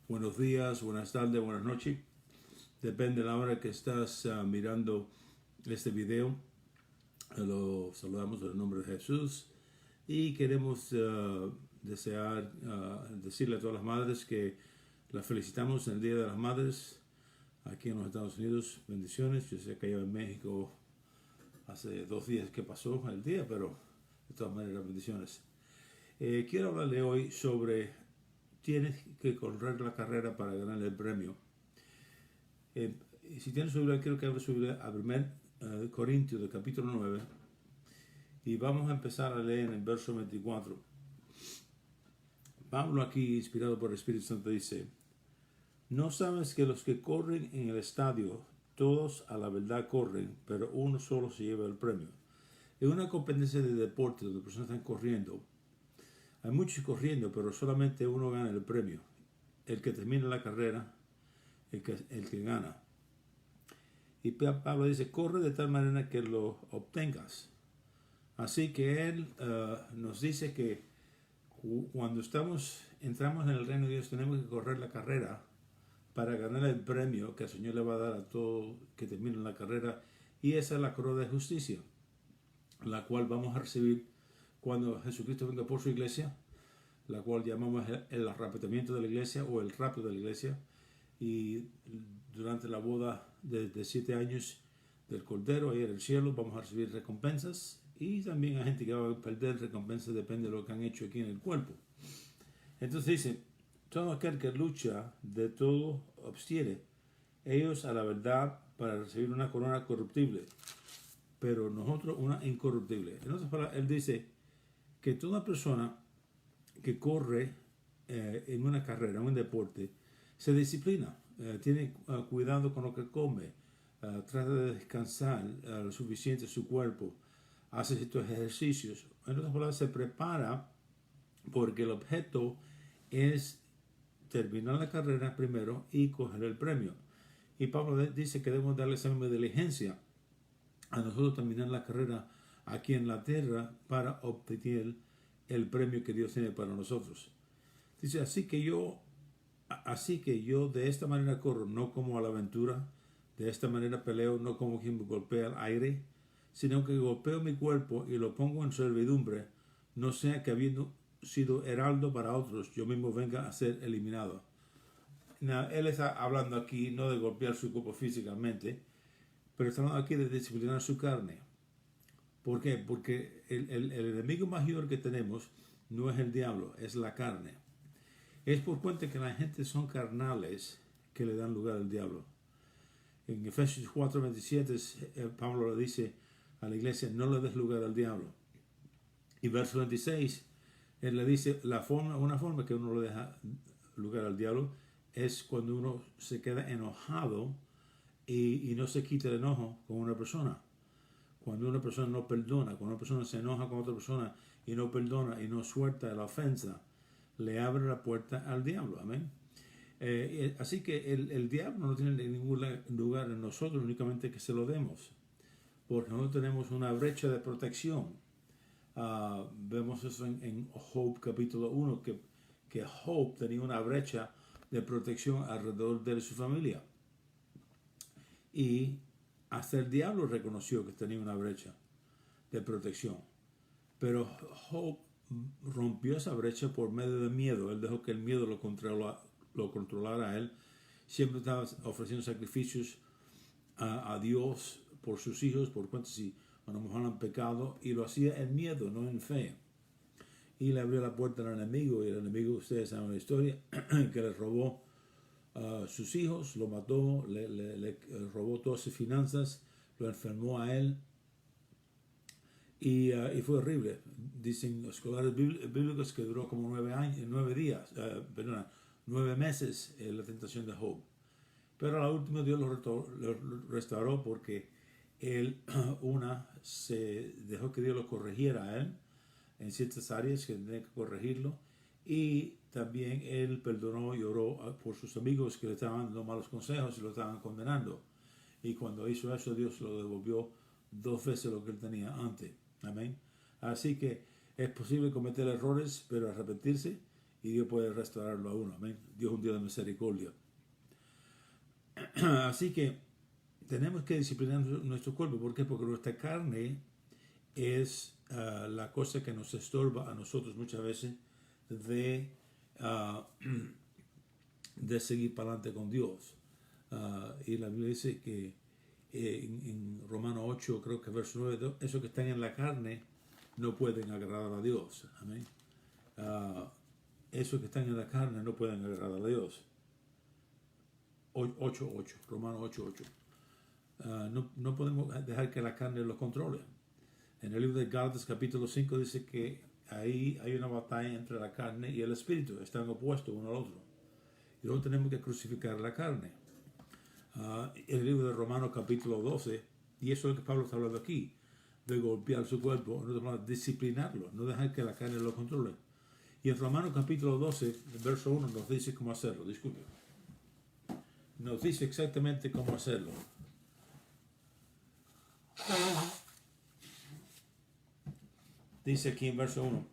buenos días, buenas tardes, buenas noches. Depende de la hora que estás mirando este video. Lo saludamos en el nombre de Jesús y queremos decirle a todas las madres que las felicitamos en el Día de las Madres aquí en los Estados Unidos. Bendiciones. Yo sé que allá en México hace 2 días que pasó el día, pero de todas maneras bendiciones. Quiero hablarle hoy sobre tienes que correr la carrera para ganar el premio. Si tienes su Biblia, quiero que abra su Biblia a 1 Corintios, del capítulo 9, y vamos a empezar a leer en el verso 24. Pablo, aquí inspirado por el Espíritu Santo, dice: ¿No sabes que los que corren en el estadio, todos a la verdad corren, pero uno solo se lleva el premio? En una competencia de deporte donde personas están corriendo, hay muchos corriendo, pero solamente uno gana el premio. El que termina la carrera, el que gana. Y Pablo dice: corre de tal manera que lo obtengas. Así que él nos dice que cuando entramos en el reino de Dios, tenemos que correr la carrera para ganar el premio que el Señor le va a dar a todo que termine la carrera. Y esa es la corona de justicia, la cual vamos a recibir cuando Jesucristo venga por su iglesia, la cual llamamos el arrebatamiento de la iglesia o el rapto de la iglesia. Y durante la boda de 7 años del Cordero, ahí en el cielo, vamos a recibir recompensas, y también hay gente que va a perder recompensas, depende de lo que han hecho aquí en el cuerpo. Entonces dice: todo aquel que lucha de todo obstiere ellos a la verdad para recibir una corona corruptible, pero nosotros una incorruptible. En otras palabras, él dice que toda persona que corre en una carrera, en un deporte, se disciplina, tiene cuidado con lo que come, trata de descansar lo suficiente su cuerpo, hace estos ejercicios. En otras palabras, se prepara porque el objeto es terminar la carrera primero y coger el premio. Y Pablo dice que debemos darle esa misma diligencia a nosotros terminar la carrera aquí en la tierra para obtener el premio que Dios tiene para nosotros. Dice: así que yo de esta manera corro, no como a la aventura, de esta manera peleo, no como quien me golpea al aire, sino que golpeo mi cuerpo y lo pongo en servidumbre, no sea que habiendo sido heraldo para otros, yo mismo venga a ser eliminado. Él está hablando aquí no de golpear su cuerpo físicamente, pero está hablando aquí de disciplinar su carne. ¿Por qué? Porque el enemigo mayor que tenemos no es el diablo, es la carne. Es por cuenta que la gente son carnales que le dan lugar al diablo. En Efesios 4:27 Pablo le dice a la iglesia: no le des lugar al diablo. Y verso 26 él le dice una forma que uno le deja lugar al diablo es cuando uno se queda enojado y no se quita el enojo con una persona. Cuando una persona no perdona, cuando una persona se enoja con otra persona y no perdona y no suelta la ofensa, le abre la puerta al diablo. Amén. Así que el diablo no tiene ningún lugar en nosotros, únicamente que se lo demos, porque nosotros tenemos una brecha de protección. Vemos eso en Job capítulo 1, que Job tenía una brecha de protección alrededor de su familia, y hasta el diablo reconoció que tenía una brecha de protección. Pero Job rompió esa brecha por medio de miedo. Él dejó que el miedo lo controlara a él. Siempre estaba ofreciendo sacrificios a Dios por sus hijos, por cuanto si a lo mejor han pecado, y lo hacía en miedo, no en fe. Y le abrió la puerta al enemigo, y el enemigo, ustedes saben la historia, que le robó sus hijos, lo mató, le robó todas sus finanzas, lo enfermó a él, y fue horrible. Dicen los escolares bíblicos que duró como 9 meses la tentación de Job. Pero al último Dios lo restauró porque él se dejó que Dios lo corrigiera a él en ciertas áreas que tenía que corregirlo, y también él perdonó y oró por sus amigos que le estaban dando malos consejos y lo estaban condenando, y cuando hizo eso Dios lo devolvió 2 veces lo que él tenía antes. Amén. Así que es posible cometer errores, pero arrepentirse y Dios puede restaurarlo a uno. Amén. Dios es un Dios de misericordia. Así que tenemos que disciplinar nuestro cuerpo. ¿Por qué? Porque nuestra carne es la cosa que nos estorba a nosotros muchas veces de, uh, de seguir para adelante con Dios. Y la Biblia dice que en Romanos 8, creo que verso 9, esos que están en la carne no pueden agradar a Dios. Amén. Esos que están en la carne no pueden agradar a Dios. 8:8, Romanos 8:8. No podemos dejar que la carne los controle. En el libro de Gálatas capítulo 5 dice que ahí hay una batalla entre la carne y el espíritu. Están opuestos uno al otro. Y luego tenemos que crucificar la carne. En el libro de Romanos capítulo 12, y eso es lo que Pablo está hablando aquí, de golpear su cuerpo, disciplinarlo, no dejar que la carne lo controle. Y en Romanos capítulo 12, verso 1 nos dice cómo hacerlo, disculpe. Nos dice exactamente cómo hacerlo. Dice aquí en verso 1.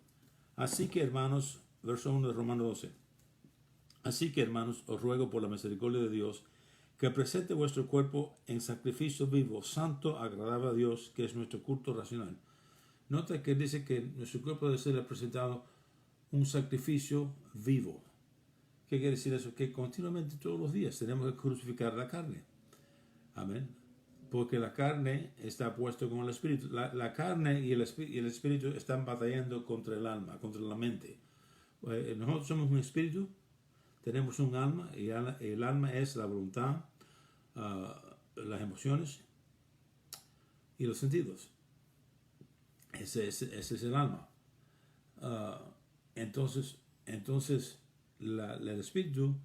Así que hermanos, verso 1 de Romanos 12. Así que hermanos, os ruego por la misericordia de Dios que presente vuestro cuerpo en sacrificio vivo, santo, agradable a Dios, que es nuestro culto racional. Nota que dice que nuestro cuerpo debe ser presentado un sacrificio vivo. ¿Qué quiere decir eso? Que continuamente, todos los días, tenemos que crucificar la carne. Amén. Porque la carne está puesta con el espíritu. La carne y el espíritu están batallando contra el alma, contra la mente. Nosotros somos un espíritu, tenemos un alma, y el alma es la voluntad, las emociones y los sentidos. Ese es el alma. Entonces el espíritu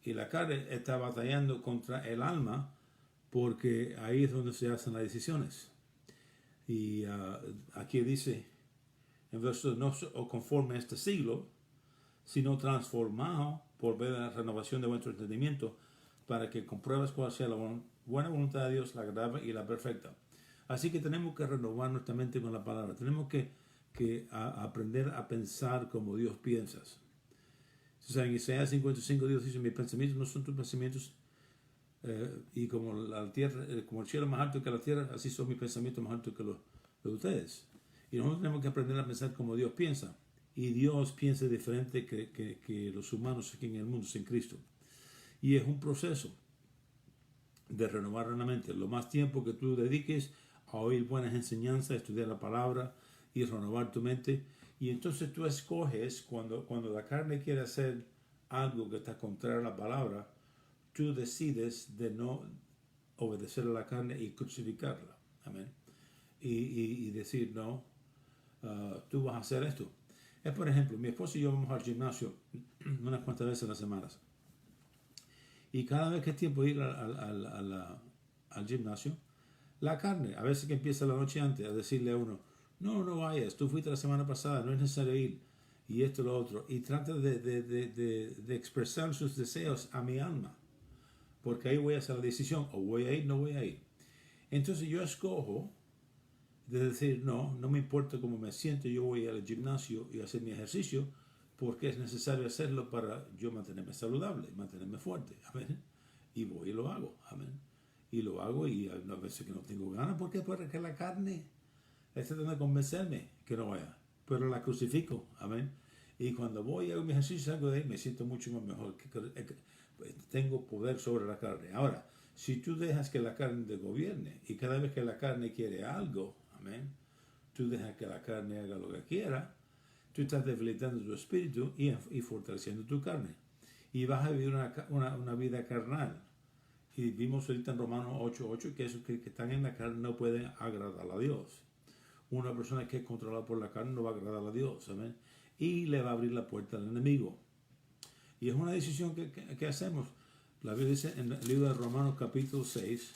y la carne está batallando contra el alma, porque ahí es donde se hacen las decisiones. Y aquí dice en verso, no conforme a este siglo, sino transformado por ver la renovación de vuestro entendimiento, para que compruebes cuál sea la buena voluntad de Dios, la agradable y la perfecta. Así que tenemos que renovar nuestra mente con la palabra. Tenemos que aprender a pensar como Dios piensa. O sea, en Isaías 55 Dios dice, mis pensamientos no son tus pensamientos, y como la tierra, como el cielo es más alto que la tierra, así son mis pensamientos más altos que los de ustedes. Y nosotros tenemos que aprender a pensar como Dios piensa. Y Dios piensa diferente que los humanos aquí en el mundo sin Cristo. Y es un proceso de renovar la mente. Lo más tiempo que tú dediques a oír buenas enseñanzas, a estudiar la palabra y renovar tu mente. Y entonces tú escoges, cuando la carne quiere hacer algo que está contrario a la palabra, tú decides de no obedecer a la carne y crucificarla. Amén. Y decir, no, tú vas a hacer esto. Es, por ejemplo, mi esposo y yo vamos al gimnasio unas cuantas veces a las semanas. Y cada vez que es tiempo de ir al gimnasio, la carne, a veces que empieza la noche antes a decirle a uno, no vayas, tú fuiste la semana pasada, no es necesario ir, y esto y lo otro. Y trata de expresar sus deseos a mi alma, porque ahí voy a hacer la decisión, o voy a ir, no voy a ir. Entonces yo escojo de decir, no me importa cómo me siento, yo voy al gimnasio y hacer mi ejercicio, porque es necesario hacerlo para yo mantenerme saludable, mantenerme fuerte. Amén. Y voy y lo hago. Amén. Y lo hago, y hay veces que no tengo ganas. ¿Por qué? Porque la carne está tratando de convencerme que no vaya. Pero la crucifico. Amén. Y cuando voy a hago mi ejercicio, salgo de ahí, me siento mucho más mejor. Tengo poder sobre la carne. Ahora, si tú dejas que la carne te gobierne, y cada vez que la carne quiere algo, amén, tú dejas que la carne haga lo que quiera, tú estás debilitando tu espíritu y fortaleciendo tu carne. Y vas a vivir una vida carnal. Y vimos ahorita en Romanos 8:8 que esos que están en la carne no pueden agradar a Dios. Una persona que es controlada por la carne no va a agradar a Dios. ¿Amén? Y le va a abrir la puerta al enemigo. Y es una decisión que hacemos. La Biblia dice en el libro de Romanos capítulo 6,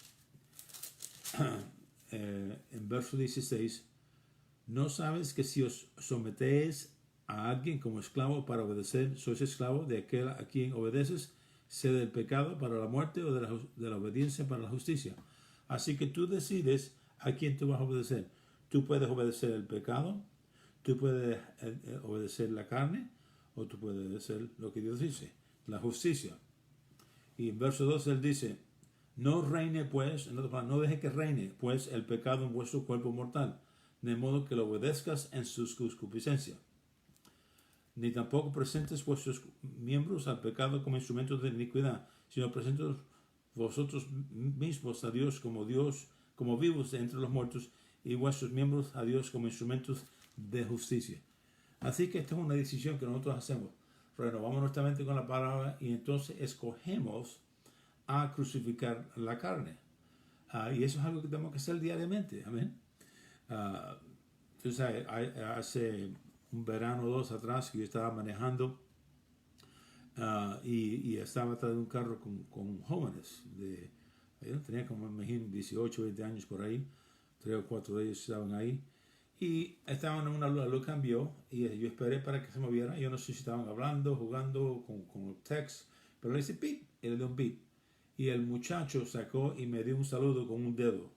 en verso 16, ¿no sabes que si os sometéis a alguien como esclavo para obedecer, sois esclavo de aquel a quien obedeces, sea del pecado para la muerte o de la obediencia para la justicia? Así que tú decides a quién tú vas a obedecer. Tú puedes obedecer el pecado, tú puedes obedecer la carne, o tú puedes hacer lo que Dios dice, la justicia. Y en verso 2 él dice, no reine pues, en otras palabras, no deje que reine pues el pecado en vuestro cuerpo mortal, de modo que lo obedezcas en sus concupiscencias. Ni tampoco presentes vuestros miembros al pecado como instrumentos de iniquidad, sino presentes vosotros mismos a Dios, como vivos de entre los muertos, y vuestros miembros a Dios como instrumentos de justicia. Así que esta es una decisión que nosotros hacemos. Renovamos nuestra mente con la palabra y entonces escogemos a crucificar la carne. Y eso es algo que tenemos que hacer diariamente. Amén. Entonces, hace un verano o dos atrás que yo estaba manejando y estaba atrás de un carro con jóvenes. Yo tenía como, me imagino, 18, 20 años por ahí. 3 o 4 de ellos estaban ahí. Y estaban en una luz, la luz cambió y yo esperé para que se moviera. Yo no sé si estaban hablando, jugando con el text, pero le hice pip y le dio un pip. Y el muchacho sacó y me dio un saludo con un dedo,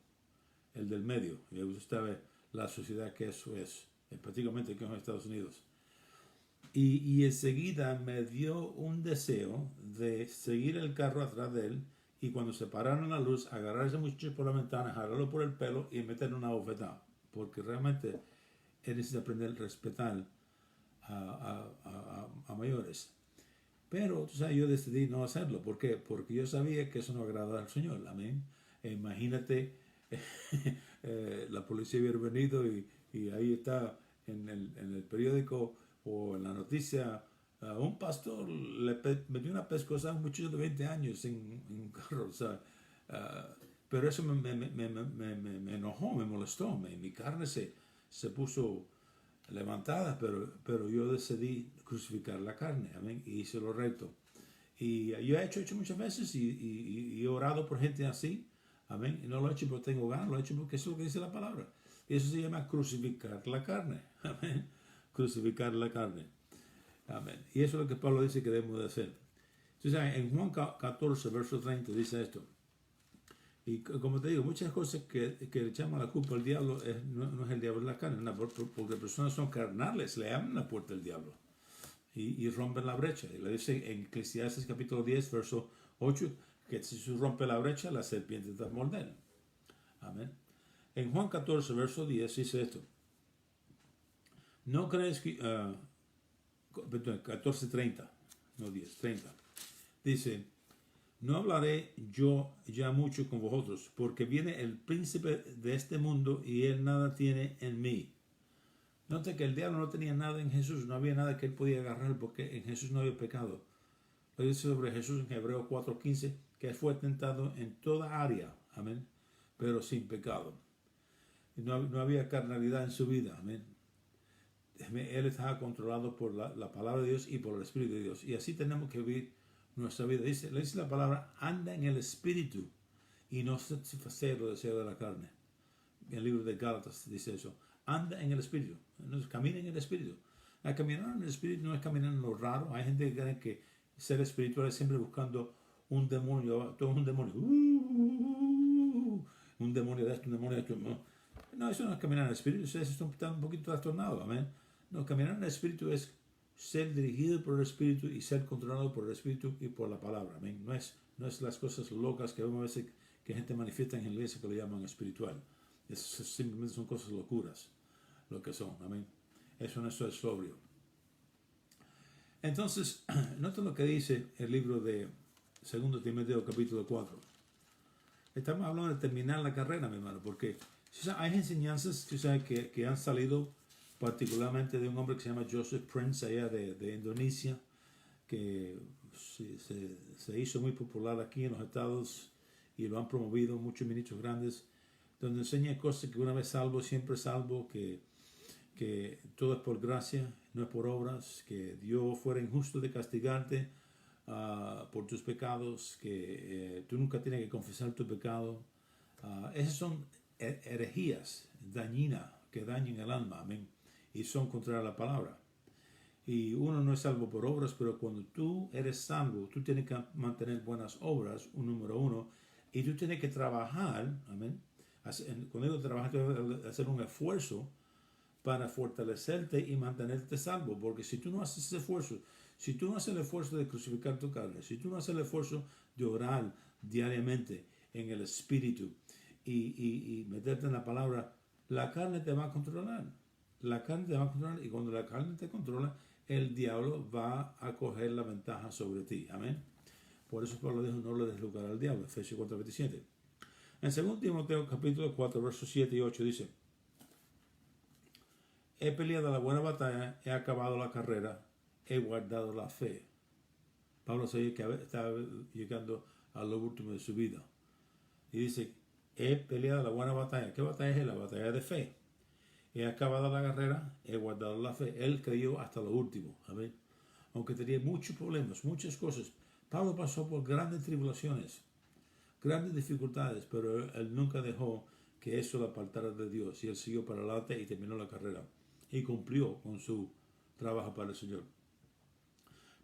el del medio. Y usted ve la sociedad que eso es, prácticamente que en los Estados Unidos. Y enseguida me dio un deseo de seguir el carro atrás de él y cuando se pararon la luz, agarrar a ese muchacho por la ventana, jalarlo por el pelo y meterle una bofetada. Porque realmente él necesita aprender a respetar a mayores. Pero, tú sabes, yo decidí no hacerlo. ¿Por qué? Porque yo sabía que eso no agradaba al Señor. Amén. Imagínate, la policía hubiera venido y ahí está en el periódico o en la noticia, un pastor le metió una pescosa a un muchacho de 20 años en un carro. O sea, pero eso me enojó, me molestó. Mi carne se puso levantada, pero yo decidí crucificar la carne, amén, y hice lo recto. Y yo he hecho muchas veces y he orado por gente así, amén, y no lo he hecho porque tengo ganas, lo he hecho porque eso es lo que dice la palabra. Y eso se llama crucificar la carne, amén, crucificar la carne, amén. Y eso es lo que Pablo dice que debemos de hacer. Entonces, en Juan 14, verso 30 dice esto. Y como te digo, muchas cosas que le echamos la culpa al diablo no es el diablo, es la carne, porque las personas son carnales, le abren la puerta al diablo y rompen la brecha. Y le dice en Eclesiastes capítulo 10, verso 8, que si se rompe la brecha, la serpiente te morderá. Amén. En Juan 14, verso 10 dice esto. No crees que... perdón, 14:30, no 10, 30. Dice... No hablaré yo ya mucho con vosotros, porque viene el príncipe de este mundo y él nada tiene en mí. Note que el diablo no tenía nada en Jesús, no había nada que él podía agarrar porque en Jesús no había pecado. Lo dice sobre Jesús en Hebreos 4:15, que fue tentado en toda área, amén, pero sin pecado. No había carnalidad en su vida, amén. Él estaba controlado por la palabra de Dios y por el Espíritu de Dios. Y así tenemos que vivir nuestra vida. Le dice la palabra, anda en el Espíritu y no satisfacer los deseos de la carne. En el libro de Gálatas dice eso. Anda en el Espíritu. Camina en el Espíritu. Caminar en el Espíritu no es caminar en lo raro. Hay gente que cree que ser espiritual es siempre buscando un demonio. Todo es un demonio. Un demonio de esto, un demonio de esto. No, eso no es caminar en el Espíritu. Eso es un poquito trastornado. Amén. No, caminar en el Espíritu es ser dirigido por el Espíritu y ser controlado por el Espíritu y por la palabra. Amén. No es las cosas locas que vemos a veces que gente manifiesta en la iglesia que lo llaman espiritual. Eso simplemente son cosas locuras lo que son. Amén. Eso no es sobrio. Entonces, nota lo que dice el libro de 2 Timoteo capítulo 4. Estamos hablando de terminar la carrera, mi hermano, porque hay enseñanzas que han salido particularmente de un hombre que se llama Joseph Prince, allá de Indonesia, que se hizo muy popular aquí en los Estados y lo han promovido muchos ministros grandes, donde enseña cosas que una vez salvo, siempre salvo, que todo es por gracia, no es por obras, que Dios fuera injusto de castigarte por tus pecados, que tú nunca tienes que confesar tu pecado. Esas son herejías dañinas que dañan el alma, amén, y son contra la palabra. Y uno no es salvo por obras, pero cuando tú eres salvo, tú tienes que mantener buenas obras, número uno, y tú tienes que trabajar, amén. Cuando digo trabajar, hacer un esfuerzo para fortalecerte y mantenerte salvo. Porque si tú no haces ese esfuerzo, si tú no haces el esfuerzo de crucificar tu carne, si tú no haces el esfuerzo de orar diariamente en el Espíritu y meterte en la palabra, la carne te va a controlar. La carne te va a controlar y cuando la carne te controla, el diablo va a coger la ventaja sobre ti. Amén. Por eso Pablo dijo, no le des lugar al diablo. Efesios 4:27. En 2 Timoteo capítulo 4, versos 7 y 8 dice, he peleado la buena batalla, he acabado la carrera, he guardado la fe. Pablo sabía que estaba llegando a lo último de su vida. Y dice, he peleado la buena batalla. ¿Qué batalla es? La batalla de fe. He acabado la carrera, he guardado la fe. Él creyó hasta lo último. Amén. Aunque tenía muchos problemas, muchas cosas. Pablo pasó por grandes tribulaciones, grandes dificultades, pero él nunca dejó que eso lo apartara de Dios. Y él siguió para adelante y terminó la carrera. Y cumplió con su trabajo para el Señor.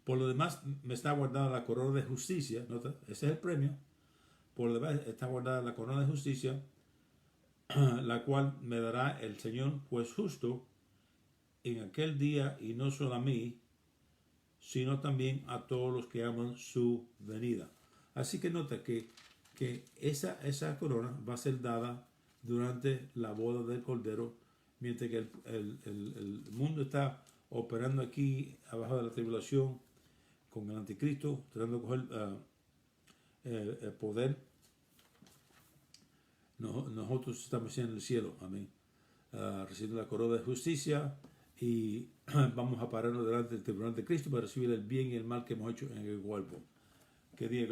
Por lo demás, me está guardada la corona de justicia. ¿Nota? Ese es el premio. Por lo demás, está guardada la corona de justicia, la cual me dará el Señor, juez justo, en aquel día, y no solo a mí, sino también a todos los que aman su venida. Así que nota que esa corona va a ser dada durante la boda del Cordero, mientras que el mundo está operando aquí abajo de la tribulación con el anticristo, tratando de coger el poder. Nosotros estamos en el cielo, amén, recibiendo la corona de justicia y vamos a pararnos delante del tribunal de Cristo para recibir el bien y el mal que hemos hecho en el cuerpo. Qué día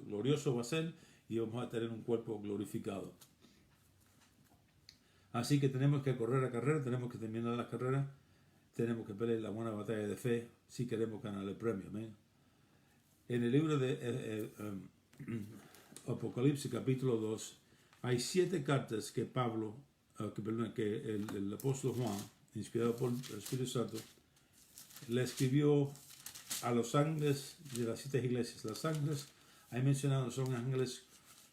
glorioso va a ser y vamos a tener un cuerpo glorificado. Así que tenemos que correr la carrera, tenemos que terminar la carrera, tenemos que pelear la buena batalla de fe si queremos ganar el premio. Amén. En el libro de Apocalipsis capítulo 2 hay 7 cartas que Pablo, que el apóstol Juan, inspirado por el Espíritu Santo, le escribió a los ángeles de las 7 iglesias. Los ángeles, ahí mencionado, son ángeles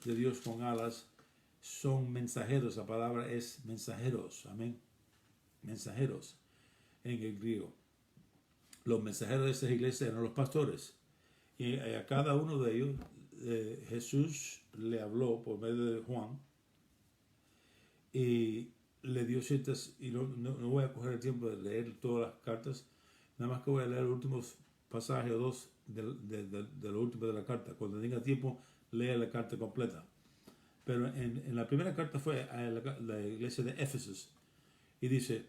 de Dios con alas, son mensajeros. La palabra es mensajeros, amén, mensajeros en el griego. Los mensajeros de estas iglesias eran los pastores, y a cada uno de ellos Jesús le habló por medio de Juan y le dio ciertas, y no voy a coger el tiempo de leer todas las cartas, nada más que voy a leer los últimos pasajes o dos de lo último de la carta. Cuando tenga tiempo, lea la carta completa. Pero en la primera carta fue a la iglesia de Éfeso y dice,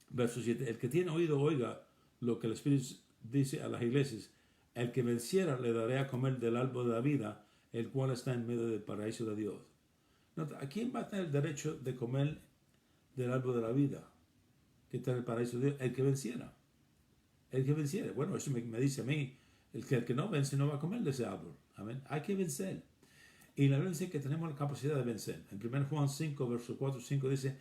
verso 7, el que tiene oído oiga lo que el Espíritu dice a las iglesias, el que venciera le daré a comer del árbol de la vida, el cual está en medio del paraíso de Dios. Nota, ¿a quién va a tener el derecho de comer del árbol de la vida que está en el paraíso de Dios? El que venciera. El que venciera. Bueno, eso me dice a mí, el que no vence no va a comer de ese árbol. Amén. Hay que vencer. Y la Biblia dice que tenemos la capacidad de vencer. En 1 Juan 5, verso 4 y 5 dice,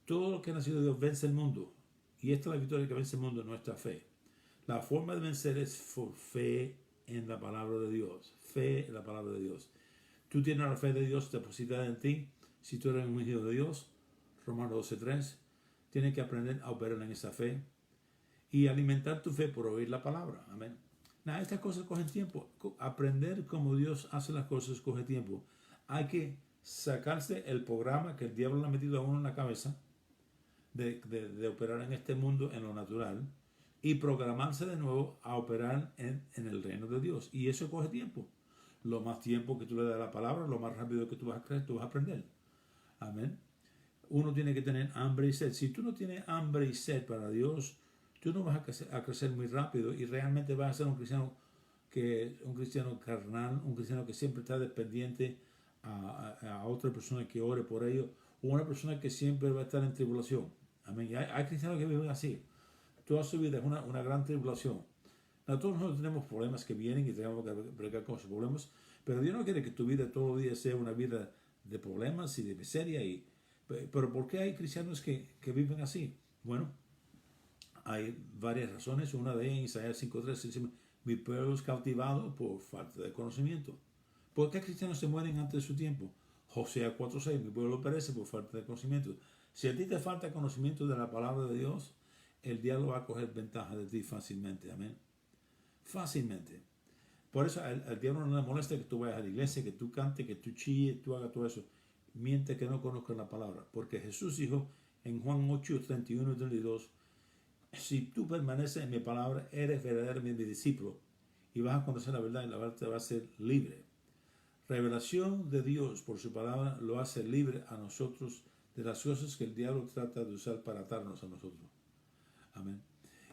todo lo que ha nacido de Dios vence el mundo. Y esta es la victoria que vence el mundo, nuestra fe. La forma de vencer es por fe en la palabra de Dios. Fe en la palabra de Dios. Tú tienes la fe de Dios depositada en ti. Si tú eres un hijo de Dios, Romanos 12:3, tienes que aprender a operar en esa fe y alimentar tu fe por oír la palabra. Amén. Nada, estas cosas cogen tiempo. Aprender cómo Dios hace las cosas coge tiempo. Hay que sacarse el programa que el diablo le ha metido a uno en la cabeza de operar en este mundo en lo natural y programarse de nuevo a operar en el reino de Dios. Y eso coge tiempo. Lo más tiempo que tú le das a la palabra, lo más rápido que tú vas a creer, tú vas a aprender. Amén. Uno tiene que tener hambre y sed. Si tú no tienes hambre y sed para Dios, tú no vas a crecer muy rápido y realmente vas a ser un cristiano carnal, un cristiano que siempre está dependiente a otra persona que ore por ellos, o una persona que siempre va a estar en tribulación. Amén. Hay cristianos que viven así. Toda su vida es una gran tribulación. Todos nosotros tenemos problemas que vienen y tenemos que bregar con esos problemas, pero Dios no quiere que tu vida todos los días sea una vida de problemas y de miseria. Pero ¿por qué hay cristianos que viven así? Bueno, hay varias razones. Una de ellas, Isaías 5:3, dice, mi pueblo es cautivado por falta de conocimiento. ¿Por qué cristianos se mueren antes de su tiempo? José 4:6, mi pueblo perece por falta de conocimiento. Si a ti te falta conocimiento de la palabra de Dios, el diablo va a coger ventaja de ti fácilmente. Amén. Fácilmente. Por eso al diablo no le molesta que tú vayas a la iglesia, que tú cantes, que tú chilles, tú hagas todo eso. Miente que no conozcas la palabra. Porque Jesús dijo en Juan 8, 31 y 32, si tú permaneces en mi palabra, eres verdaderamente mi discípulo y vas a conocer la verdad y la verdad te va a hacer libre. Revelación de Dios por su palabra lo hace libre a nosotros de las cosas que el diablo trata de usar para atarnos a nosotros. Amén.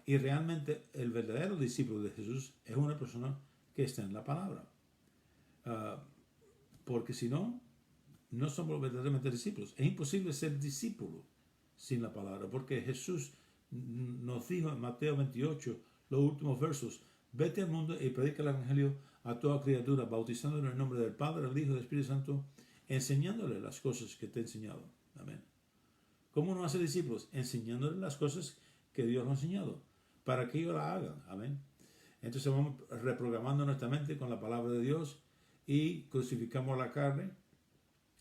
Y realmente el verdadero discípulo de Jesús es una persona que está en la palabra. Porque si no, no somos verdaderamente discípulos. Es imposible ser discípulo sin la palabra, porque Jesús nos dijo en Mateo 28, los últimos versos, vete al mundo y predica el evangelio a toda criatura, bautizándole en el nombre del Padre, del Hijo y del Espíritu Santo, enseñándole las cosas que te he enseñado. Amén. ¿Cómo uno hace discípulos? Enseñándole las cosas que Dios nos ha enseñado, para que ellos la hagan. Amén. Entonces vamos reprogramando nuestra mente con la palabra de Dios y crucificamos la carne.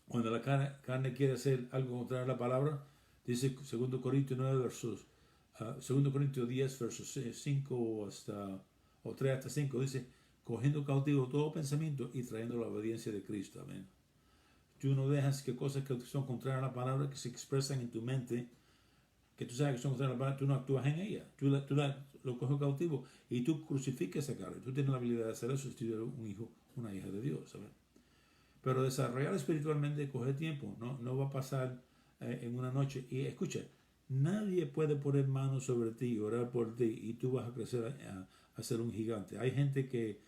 Cuando la carne quiere hacer algo contrario a la palabra, dice 2 Corintios 9 versos 2 Corintios 10 versos 5 o 3 hasta 5 dice, cogiendo cautivo todo pensamiento y trayendo la obediencia de Cristo. Amén. Tú no dejas que cosas que son contrarias a la palabra, que se expresan en tu mente, que tú sabes que son contrarias a la palabra, tú no actúas en ella. Tú lo coges cautivo y tú crucificas esa carne. Tú tienes la habilidad de hacer eso si tú eres un hijo, una hija de Dios. ¿Sabes? Pero desarrollar espiritualmente coge tiempo, no va a pasar en una noche. Y escucha, nadie puede poner manos sobre ti y orar por ti y tú vas a crecer a ser un gigante. Hay gente que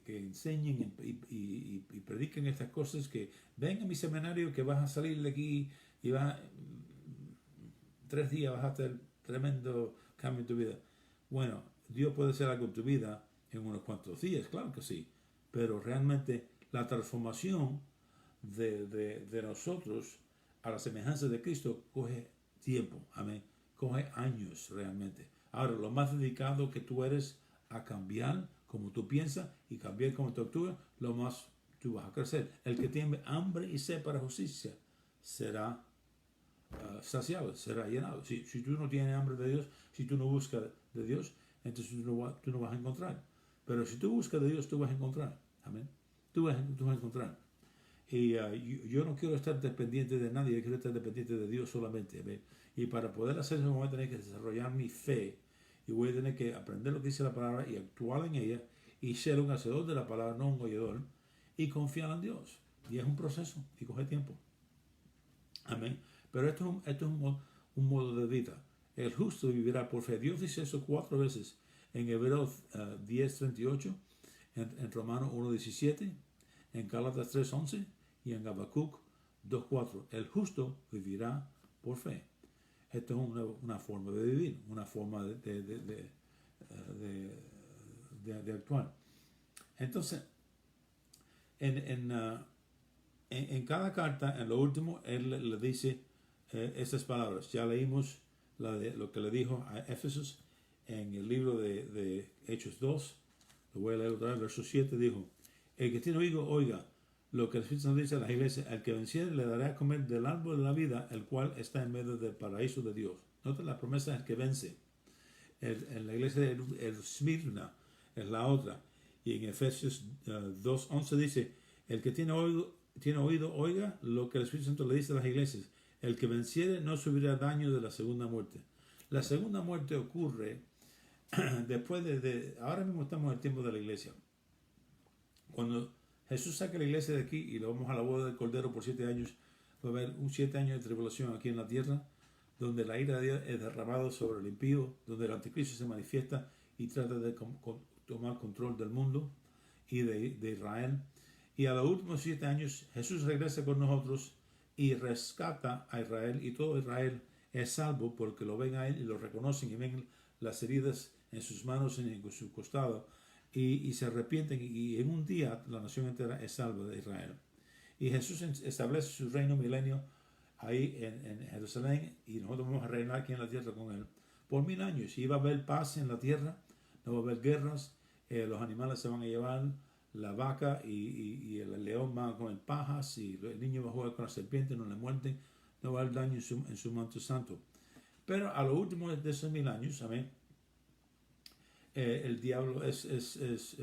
enseñen y prediquen estas cosas, que ven a mi seminario que vas a salir de aquí y vas 3 días vas a hacer tremendo cambio en tu vida. Bueno, Dios puede hacer algo en tu vida en unos cuantos días, claro que sí, pero realmente la transformación de nosotros a la semejanza de Cristo coge tiempo, amén, coge años realmente. Ahora, lo más dedicado que tú eres a cambiar como tú piensas y cambiar como tú actúas, lo más tú vas a crecer. El que tiene hambre y sed para justicia será saciado, será llenado. Si tú no tienes hambre de Dios, si tú no buscas de Dios, entonces tú no vas a encontrar. Pero si tú buscas de Dios, tú vas a encontrar. Amén. Tú vas a encontrar. Y yo no quiero estar dependiente de nadie, yo quiero estar dependiente de Dios solamente. ¿Ve? Y para poder hacer eso voy a tener que desarrollar mi fe y voy a tener que aprender lo que dice la palabra y actuar en ella y ser un hacedor de la palabra, no un oidor, y confiar en Dios. Y es un proceso y coge tiempo. Amén. Pero esto es un modo de vida. El justo vivirá por fe. Dios dice eso 4 veces en Hebreos 10:38, en Romanos 1:17, en Gálatas 3:11 y en Habacuc 2:4. El justo vivirá por fe. Esto es una forma de vivir, una forma de actuar. Entonces, en cada carta, en lo último, él le dice estas palabras. Ya leímos lo que le dijo a Éfesos en el libro de Hechos 2. Lo voy a leer otra vez. Verso 7 dijo, el que tiene oído, oiga lo que el Espíritu Santo dice a las iglesias, al que venciere le daré a comer del árbol de la vida, el cual está en medio del paraíso de Dios. Nota la promesa es que vence. En la iglesia de Esmirna es la otra. Y en Efesios 2:11 dice, el que tiene oído, oiga lo que el Espíritu Santo le dice a las iglesias. El que venciere no sufrirá daño de la segunda muerte. La segunda muerte ocurre después ahora mismo estamos en el tiempo de la iglesia. Cuando Jesús saca la iglesia de aquí y lo vamos a la boda del Cordero por 7 años, va a haber 7 años de tribulación aquí en la tierra, donde la ira de Dios es derramada sobre el impío, donde el anticristo se manifiesta y trata de tomar control del mundo y de Israel. Y a los últimos 7 años Jesús regresa con nosotros y rescata a Israel, y todo Israel es salvo porque lo ven a él y lo reconocen y ven las heridas en sus manos y en su costado y se arrepienten, y en un día la nación entera es salva de Israel. Y Jesús establece su reino milenio ahí en Jerusalén, y nosotros vamos a reinar aquí en la tierra con él por 1000 años. Y va a haber paz en la tierra, no va a haber guerras, los animales se van a llevar, la vaca y el león van a comer pajas, y el niño va a jugar con la serpiente, no le muerden, no va a haber daño en su manto santo. Pero a lo último de esos 1000 años, amén, el diablo es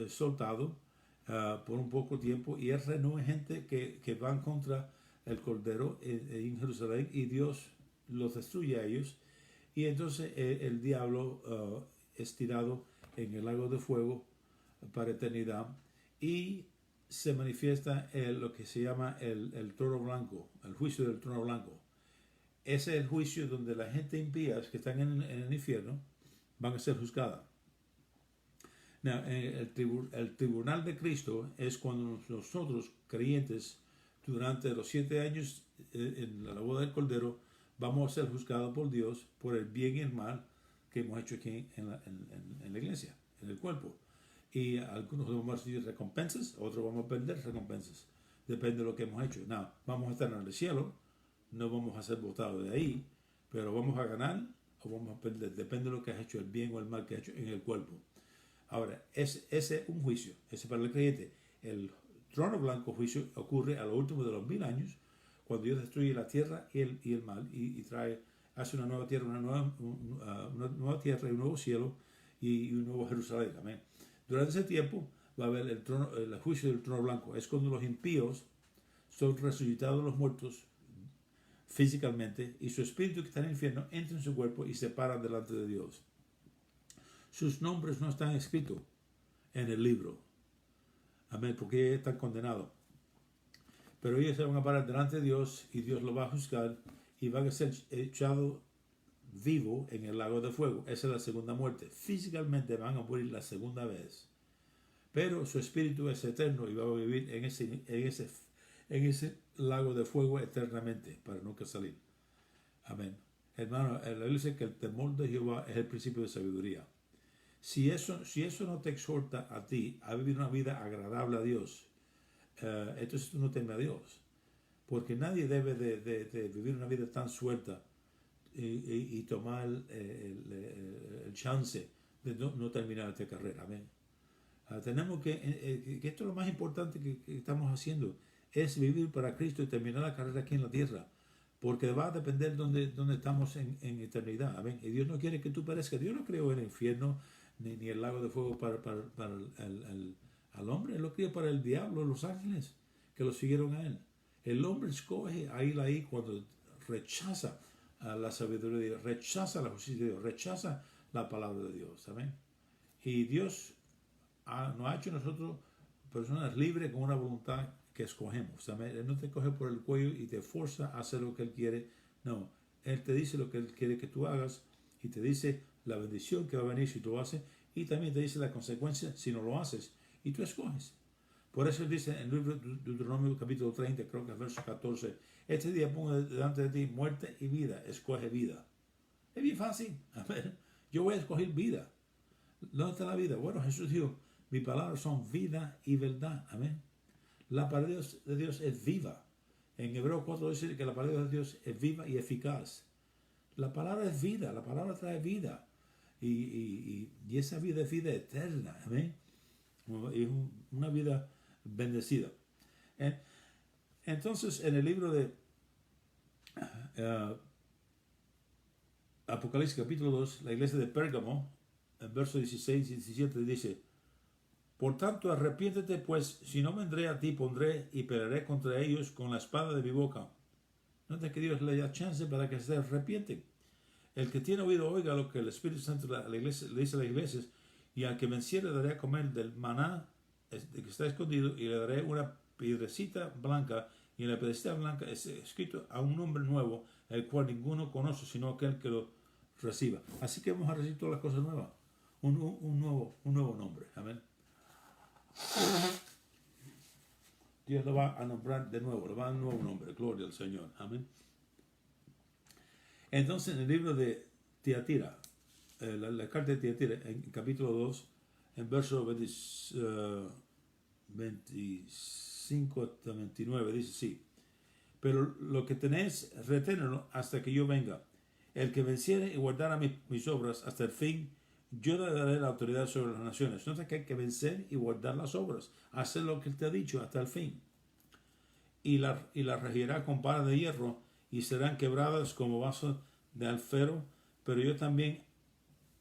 soltado por un poco tiempo y él reúne gente que van contra el Cordero en Jerusalén y Dios los destruye a ellos. Y entonces el diablo es tirado en el lago de fuego para eternidad y se manifiesta lo que se llama el trono blanco, el juicio del trono blanco. Ese es el juicio donde la gente impía que están en el infierno van a ser juzgadas. Now, el tribunal de Cristo es cuando nosotros, creyentes, durante los 7 años en la boda del Cordero, vamos a ser juzgados por Dios por el bien y el mal que hemos hecho aquí en la iglesia, en el cuerpo. Y algunos vamos a recibir recompensas, otros vamos a perder recompensas. Depende de lo que hemos hecho. Now, vamos a estar en el cielo, no vamos a ser votados de ahí, pero vamos a ganar o vamos a perder. Depende de lo que has hecho, el bien o el mal que has hecho en el cuerpo. Ahora, ese es un juicio, ese para el creyente. El trono blanco juicio ocurre a lo último de los 1000 años, cuando Dios destruye la tierra y el mal y hace una nueva tierra, una nueva tierra y un nuevo cielo y un nuevo Jerusalén. Amén. Durante ese tiempo va a haber el juicio del trono blanco. Es cuando los impíos son resucitados de los muertos físicamente y su espíritu que está en el infierno entra en su cuerpo y se paran delante de Dios. Sus nombres no están escritos en el libro. Amén, porque ellos están condenados. Pero ellos se van a parar delante de Dios y Dios los va a juzgar y van a ser echados vivos en el lago de fuego. Esa es la segunda muerte. Físicamente van a morir la segunda vez. Pero su espíritu es eterno y va a vivir en ese lago de fuego eternamente para nunca salir. Amén. Hermano, la Biblia dice que el temor de Jehová es el principio de sabiduría. Si eso no te exhorta a ti a vivir una vida agradable a Dios, entonces tú no temes a Dios. Porque nadie debe de vivir una vida tan suelta y tomar el chance de no terminar esta carrera. Amén. Tenemos que esto es lo más importante que estamos haciendo, es vivir para Cristo y terminar la carrera aquí en la tierra. Porque va a depender donde estamos en eternidad. Amén. Y Dios no quiere que tú perezcas. Dios no creó el infierno ni el lago de fuego para al hombre. Él lo creó para el diablo, los ángeles que lo siguieron a él. El hombre escoge a ir ahí cuando rechaza la sabiduría de Dios, rechaza la justicia de Dios, rechaza la palabra de Dios. Amén. Y Dios nos ha hecho nosotros personas libres con una voluntad que escogemos. Amén. Él no te coge por el cuello y te fuerza a hacer lo que Él quiere. No, Él te dice lo que Él quiere que tú hagas y te dice la bendición que va a venir si tú lo haces y también te dice la consecuencia si no lo haces y tú escoges. Por eso Él dice en el libro de Deuteronomio capítulo 30, creo que es verso 14, este día pongo delante de ti muerte y vida, escoge vida. Es bien fácil. A ver, yo voy a escoger vida. ¿Dónde está la vida? Bueno, Jesús dijo, mis palabras son vida y verdad. Amén. La palabra de Dios es viva. En Hebreos 4 dice que la palabra de Dios es viva y eficaz. La palabra es vida, la palabra trae vida. Y esa vida es vida eterna. Amén. Es una vida bendecida. Entonces, en el libro de Apocalipsis capítulo 2, la iglesia de Pérgamo, en versos 16 y 17 dice, por tanto, arrepiéntete, pues, si no vendré a ti, pondré y pelearé contra ellos con la espada de mi boca. Nota que Dios le da chance para que se arrepienten. El que tiene oído, oiga lo que el Espíritu Santo le dice a las iglesias, y al que venciere le daré a comer del maná que está escondido, y le daré una piedrecita blanca, y en la piedrecita blanca es escrito a un nombre nuevo, el cual ninguno conoce, sino aquel que lo reciba. Así que vamos a recibir todas las cosas nuevas. Un nuevo nombre. Amén. Dios lo va a nombrar de nuevo, le va a dar un nuevo nombre, gloria al Señor, amén. Entonces en el libro de Tiatira, la carta de Tiatira, en capítulo 2, en verso 25 hasta 29, dice sí, pero lo que tenéis, reténlo hasta que yo venga. El que venciere y guardara mis obras hasta el fin, yo le daré la autoridad sobre las naciones. Nota que hay que vencer y guardar las obras, hacer lo que Él te ha dicho hasta el fin. Y la regirá con vara de hierro y serán quebradas como vasos de alfero, pero yo también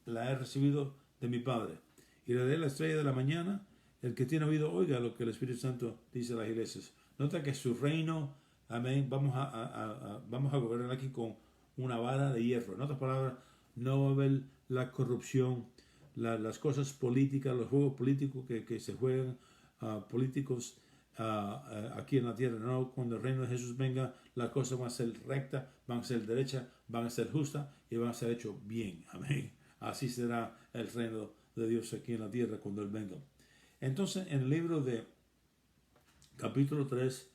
la he recibido de mi Padre. Y le daré la estrella de la mañana. El que tiene oído, oiga lo que el Espíritu Santo dice a las iglesias. Nota que su reino, amén, vamos a gobernar aquí con una vara de hierro. En otras palabras, no va a haber la corrupción, las cosas políticas, los juegos políticos que se juegan políticos aquí en la tierra. No, cuando el reino de Jesús venga, las cosas van a ser rectas, van a ser derechas, van a ser justas y van a ser hechas bien. Amén. Así será el reino de Dios aquí en la tierra cuando Él venga. Entonces, en el libro de capítulo 3,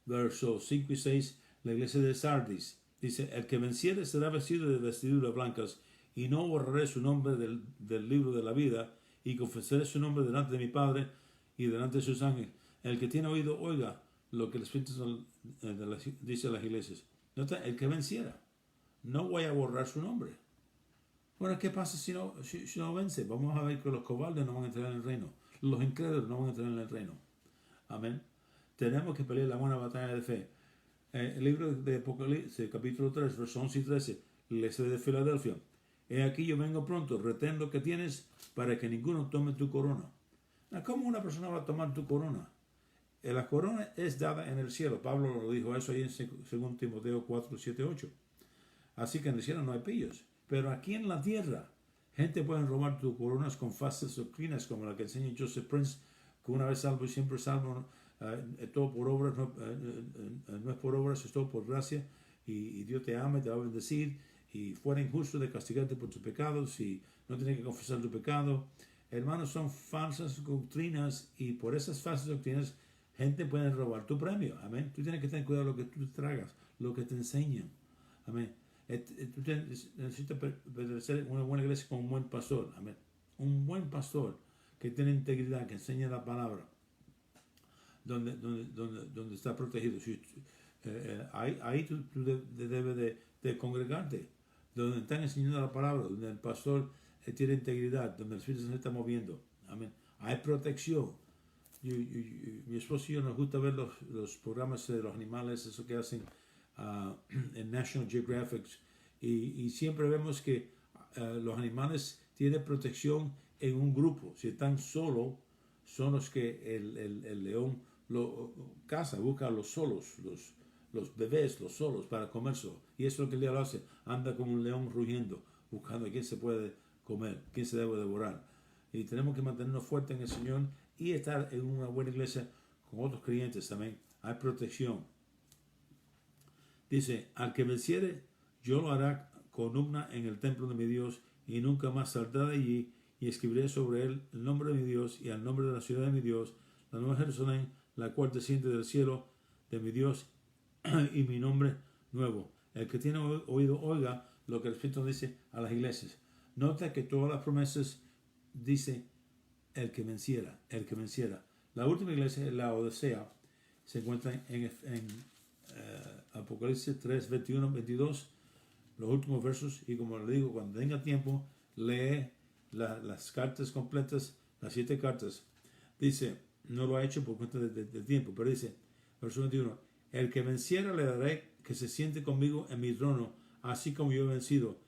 versos 5 y 6, la iglesia de Sardis dice: el que venciere será vestido de vestiduras blancas, y no borraré su nombre del libro de la vida, y confesaré su nombre delante de mi Padre y delante de sus ángeles. El que tiene oído, oiga lo que el Espíritu dice a las iglesias. Nota, el que venciera. No voy a borrar su nombre. Bueno, ¿qué pasa si no vence? Vamos a ver que los cobardes no van a entrar en el reino. Los incrédulos no van a entrar en el reino. Amén. Tenemos que pelear la buena batalla de fe. El libro de Apocalipsis, capítulo 3, versos 11 y 13, la iglesia de Filadelfia. He aquí yo vengo pronto, retén lo que tienes para que ninguno tome tu corona. ¿Cómo una persona va a tomar tu corona? La corona es dada en el cielo. Pablo lo dijo eso ahí en 2 Timoteo 4, 7, 8. Así que en el cielo no hay pillos. Pero aquí en la tierra, gente puede robar tus coronas con falsas doctrinas, como la que enseña Joseph Prince, que una vez salvo y siempre salvo, todo por obras, no es por obras, es todo por gracia, y Dios te ama y te va a bendecir, y fuera injusto de castigarte por tus pecados, y no tienes que confesar tu pecado. Hermanos, son falsas doctrinas, y por esas falsas doctrinas, gente puede robar tu premio. Amén. Tú tienes que tener cuidado de lo que tú tragas, lo que te enseñan. Amén. Tú necesitas pertenecer a una buena iglesia con un buen pastor. Amén. Un buen pastor que tiene integridad, que enseña la palabra, donde está protegido. Ahí tú debes de congregarte, donde están enseñando la palabra, donde el pastor tiene integridad, donde el Espíritu se está moviendo. Amén. Hay protección. Mi esposo y yo nos gusta ver los programas de los animales, eso que hacen en National Geographic, y siempre vemos que los animales tienen protección en un grupo. Si están solos, son los que el león lo caza, busca a los solos, los bebés, los solos, para comerse. Y eso es lo que el diablo hace, anda como un león rugiendo, buscando a quién se puede comer, quién se debe devorar. Y tenemos que mantenernos fuertes en el Señor y estar en una buena iglesia con otros creyentes también. Hay protección. Dice: al que venciere, yo lo hará columna en el templo de mi Dios, y nunca más saldrá de allí, y escribiré sobre él el nombre de mi Dios y el nombre de la ciudad de mi Dios, la nueva Jerusalén, la cual desciende del cielo de mi Dios, y mi nombre nuevo. El que tiene oído, oiga lo que el Espíritu dice a las iglesias. Nota que todas las promesas dice el que venciera, el que venciera. La última iglesia, la Odisea, se encuentra en Apocalipsis 3, 21, 22, los últimos versos. Y como le digo, cuando tenga tiempo, lee las cartas completas, las 7 cartas. Dice, no lo ha hecho por cuenta de tiempo, pero dice, verso 21, el que venciera le daré que se siente conmigo en mi trono, así como yo he vencido,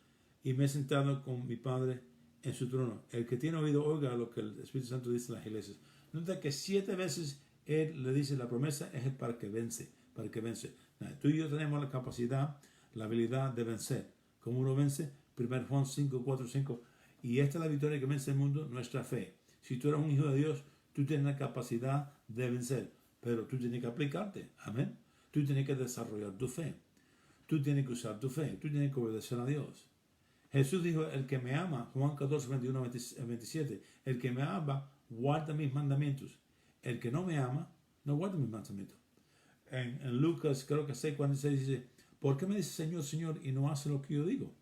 y me he sentado con mi Padre en su trono. El que tiene oído, oiga lo que el Espíritu Santo dice a las iglesias. Nota que 7 veces Él le dice, la promesa es para que vence, para que vence. Tú y yo tenemos la capacidad, la habilidad de vencer. ¿Cómo uno vence? 1 Juan 5, 4, 5. Y esta es la victoria que vence el mundo, nuestra fe. Si tú eres un hijo de Dios, tú tienes la capacidad de vencer, pero tú tienes que aplicarte. Amén. Tú tienes que desarrollar tu fe. Tú tienes que usar tu fe. Tú tienes que obedecer a Dios. Jesús dijo, el que me ama, Juan 14, 21, 27, el que me ama, guarda mis mandamientos. El que no me ama, no guarda mis mandamientos. En Lucas, creo que 6, 46, dice, ¿por qué me dice Señor, Señor, y no hace lo que yo digo?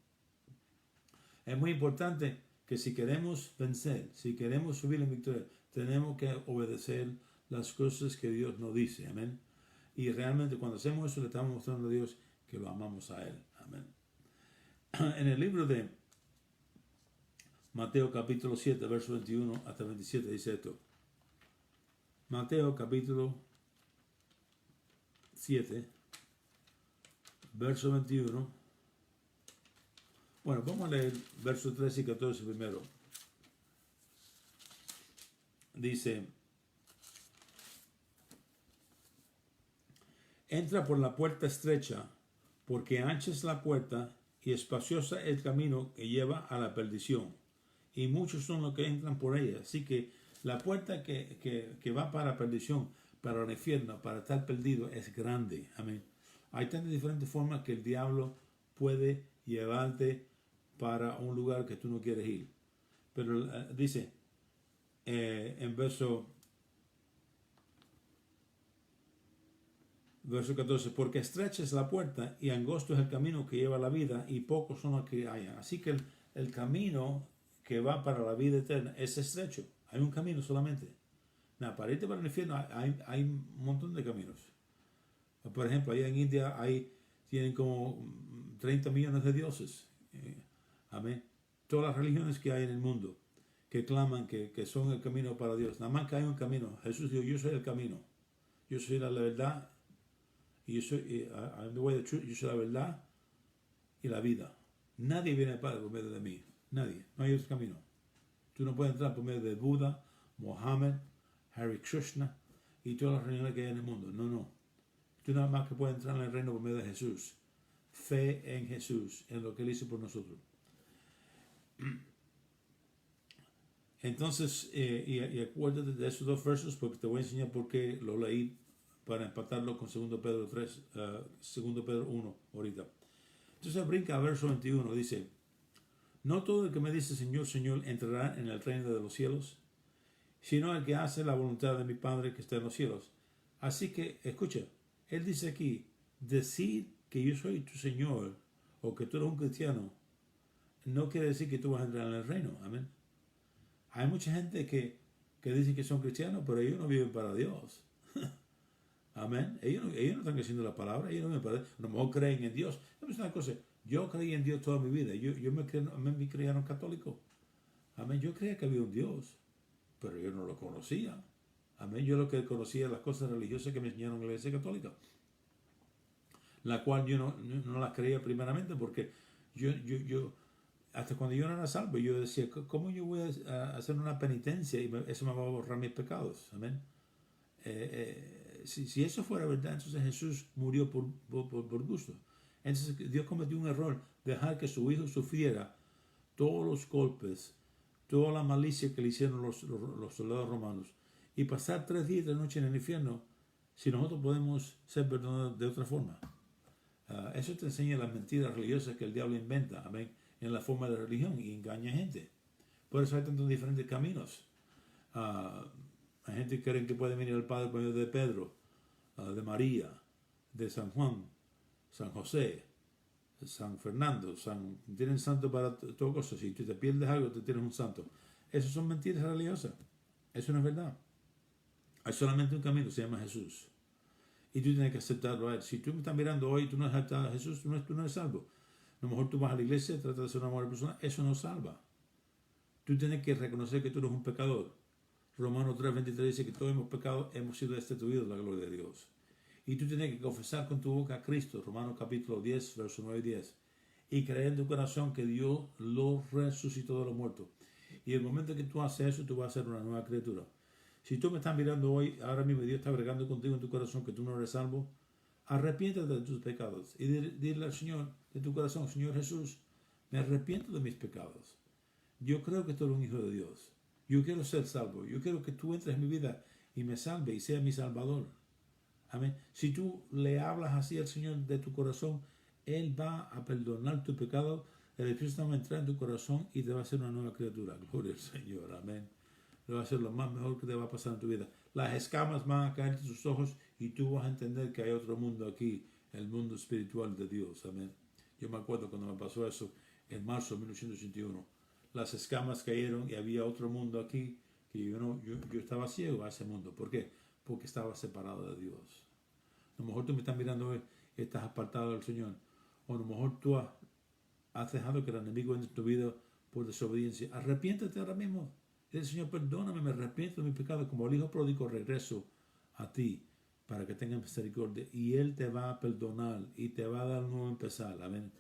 Es muy importante que si queremos vencer, si queremos subir en victoria, tenemos que obedecer las cosas que Dios nos dice. Amén. Y realmente cuando hacemos eso, le estamos mostrando a Dios que lo amamos a Él. Amén. En el libro de Mateo capítulo 7, verso 21 hasta 27 dice esto. Mateo capítulo 7, verso 21. Bueno, vamos a leer versos 13 y 14 primero. Dice, entra por la puerta estrecha, porque ancha es la puerta y espaciosa el camino que lleva a la perdición, y muchos son los que entran por ella. Así que la puerta que va para la perdición, para el infierno, para estar perdido, es grande. Amén. Hay tantas diferentes formas que el diablo puede llevarte para un lugar que tú no quieres ir. Pero dice en verso 14, porque estrecha es la puerta y angosto es el camino que lleva a la vida y pocos son los que hallan. Así que el camino que va para la vida eterna es estrecho. Hay un camino solamente. Para irte para el infierno hay un montón de caminos. Por ejemplo, allá en India tienen como 30 millones de dioses. Amén. Todas las religiones que hay en el mundo que claman que son el camino para Dios. Nada más que hay un camino. Jesús dijo, yo soy el camino. Yo soy la verdad. Y yo soy, yo soy la verdad y la vida. Nadie viene al Padre por medio de mí. Nadie. No hay otro camino. Tú no puedes entrar por medio de Buda, Mohammed, Hare Krishna y todas las religiones que hay en el mundo. No. Tú nada más que puedes entrar en el reino por medio de Jesús. Fe en Jesús, en lo que Él hizo por nosotros. Entonces, y acuérdate de esos dos versos porque te voy a enseñar por qué lo leí para empatarlo con 2 Pedro 3, 2 Pedro 1 ahorita. Entonces brinca a verso 21, dice, no todo el que me dice Señor, Señor entrará en el reino de los cielos, sino el que hace la voluntad de mi Padre que está en los cielos. Así que, escucha, Él dice aquí, decir que yo soy tu Señor o que tú eres un cristiano, no quiere decir que tú vas a entrar en el reino. Amén. Hay mucha gente que dice que son cristianos, pero ellos no viven para Dios. Amén. Ellos no están creciendo la palabra, ellos no a lo mejor creen en Dios. Es una cosa, yo creí en Dios toda mi vida. Yo me criaron católico. Amén. Yo creía que había un Dios, pero yo no lo conocía. Amén. Yo lo que conocía las cosas religiosas que me enseñaron en la Iglesia Católica, la cual yo no las creía primeramente porque yo hasta cuando yo no era salvo, yo decía, ¿cómo yo voy a hacer una penitencia y eso me va a borrar mis pecados? Amén. Si eso fuera verdad, entonces Jesús murió por gusto. Entonces Dios cometió un error, dejar que su hijo sufriera todos los golpes, toda la malicia que le hicieron los soldados romanos y pasar 3 días de noche en el infierno si nosotros podemos ser perdonados de otra forma. Eso te enseña las mentiras religiosas que el diablo inventa, amén, en la forma de religión y engaña a gente. Por eso hay tantos diferentes caminos. Hay gente que creen que puede venir al Padre por medio de Pedro, de María, de San Juan, San José, San Fernando, tienen santo para todas cosas. Si tú te pierdes algo, te tienes un santo. Esas son mentiras religiosas. Eso no es verdad. Hay solamente un camino, se llama Jesús. Y tú tienes que aceptarlo a Él. Si tú me estás mirando hoy y tú no has aceptado a Jesús, tú no eres salvo. A lo mejor tú vas a la iglesia, tratas de ser una buena persona, eso no salva. Tú tienes que reconocer que tú eres un pecador. Romanos 3:23 dice que todos hemos pecado, hemos sido destituidos de la gloria de Dios. Y tú tienes que confesar con tu boca a Cristo, Romanos capítulo 10, versos 9 y 10. Y creer en tu corazón que Dios lo resucitó de los muertos. Y el momento que tú haces eso, tú vas a ser una nueva criatura. Si tú me estás mirando hoy, ahora mismo Dios está bregando contigo en tu corazón que tú no eres salvo, arrepiéntete de tus pecados y dile al Señor de tu corazón, Señor Jesús, me arrepiento de mis pecados. Yo creo que tú eres un hijo de Dios. Yo quiero ser salvo. Yo quiero que tú entres en mi vida y me salve y sea mi salvador. Amén. Si tú le hablas así al Señor de tu corazón, Él va a perdonar tu pecado. El Espíritu Santo va a entrar en tu corazón y te va a hacer una nueva criatura. Gloria al Señor. Amén. Le va a ser lo más mejor que te va a pasar en tu vida. Las escamas van a caer de tus ojos y tú vas a entender que hay otro mundo aquí, el mundo espiritual de Dios. Amén. Yo me acuerdo cuando me pasó eso en marzo de 1981. Las escamas cayeron y había otro mundo aquí que yo estaba ciego a ese mundo. ¿Por qué? Porque estaba separado de Dios. A lo mejor tú me estás mirando hoy y estás apartado del Señor. O a lo mejor tú has dejado que el enemigo entre en tu vida por desobediencia. Arrepiéntete ahora mismo. Dile, Señor, perdóname, me arrepiento de mi pecado. Como el hijo pródigo regreso a ti para que tengas misericordia. Y Él te va a perdonar y te va a dar un nuevo empezar. Amén.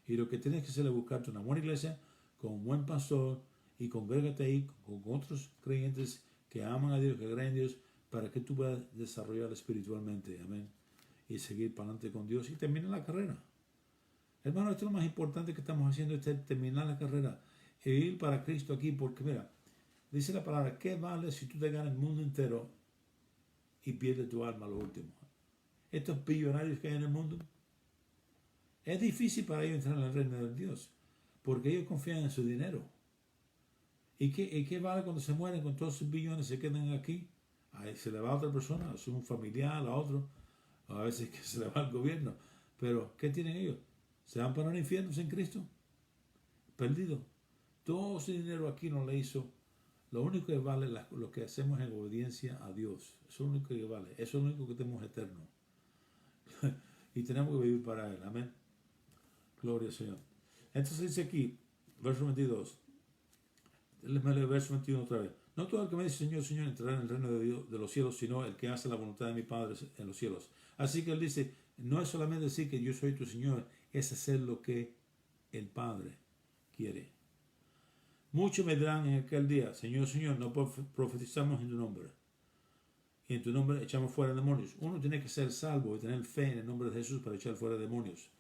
Y lo que tienes que hacer es buscarte una buena iglesia, con un buen pastor, y congrégate ahí con otros creyentes que aman a Dios, que creen en Dios, para que tú puedas desarrollar espiritualmente. Amén. Y seguir para adelante con Dios y terminar la carrera. Hermano, esto es lo más importante que estamos haciendo, es terminar la carrera e ir para Cristo aquí, porque mira, dice la palabra, ¿qué vale si tú te ganas el mundo entero y pierdes tu alma a lo último? Estos billonarios que hay en el mundo, es difícil para ellos entrar en el reino de Dios, porque ellos confían en su dinero. ¿Y qué vale cuando se mueren con todos sus billones, se quedan aquí? Ahí se le va a otra persona, a un familiar, a otro, a veces que se le va al gobierno. Pero, ¿qué tienen ellos? ¿Se van para el infierno sin Cristo? Perdido. Todo ese dinero aquí no le hizo. Lo único que vale lo que hacemos en obediencia a Dios. Eso es lo único que vale. Eso es lo único que tenemos eterno. Y tenemos que vivir para Él. Amén. Gloria al Señor. Entonces dice aquí, verso 22. Léeme el verso 21 otra vez. No todo el que me dice Señor, Señor entrará en el reino de Dios, de los cielos, sino el que hace la voluntad de mi Padre en los cielos. Así que Él dice, no es solamente decir que yo soy tu Señor, es hacer lo que el Padre quiere. Muchos me dirán en aquel día, Señor, Señor, no profetizamos en tu nombre. Y en tu nombre echamos fuera demonios. Uno tiene que ser salvo y tener fe en el nombre de Jesús para echar fuera demonios.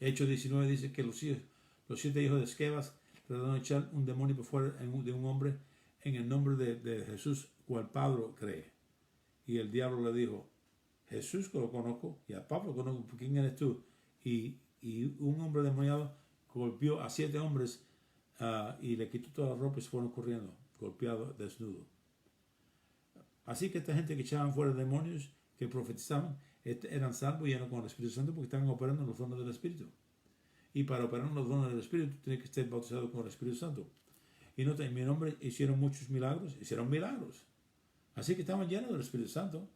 Hechos 19 dice que los 7 hijos de Esquevas trataron de echar un demonio por fuera de un hombre en el nombre de Jesús, cual Pablo cree. Y el diablo le dijo, Jesús que lo conozco, y a Pablo conozco, ¿quién eres tú? Y un hombre demoniado golpeó a 7 hombres y le quitó toda la ropa y se fueron corriendo, golpeados, desnudos. Así que esta gente que echaban fuera demonios, que profetizaban, eran salvos y llenos con el Espíritu Santo porque estaban operando en los dones del Espíritu. Y para operar en los dones del Espíritu tienes que estar bautizado con el Espíritu Santo. Y nota, en mi nombre hicieron muchos milagros, hicieron milagros. Así que estaban llenos del Espíritu Santo.